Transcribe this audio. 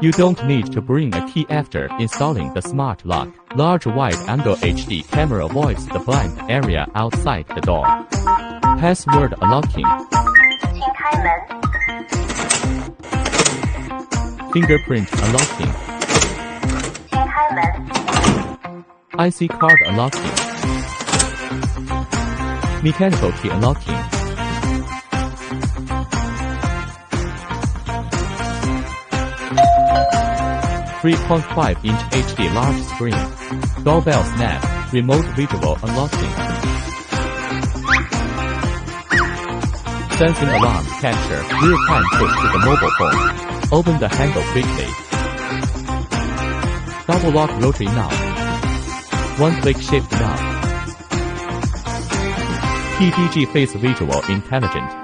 You don't need to bring a key after installing the smart lock. Large wide-angle HD camera avoids the blind area outside the door. Password unlocking. 请开门。 Fingerprint unlocking. 请开门。 IC card unlocking. Mechanical key unlocking. .5-inch HD large screen. Doorbell snap. Remote visual unlocking. Sensing alarm capture. Real-time push to the mobile phone. Open the handle quickly. Double lock rotary knob. One-click shift knob. PDG face visual intelligent.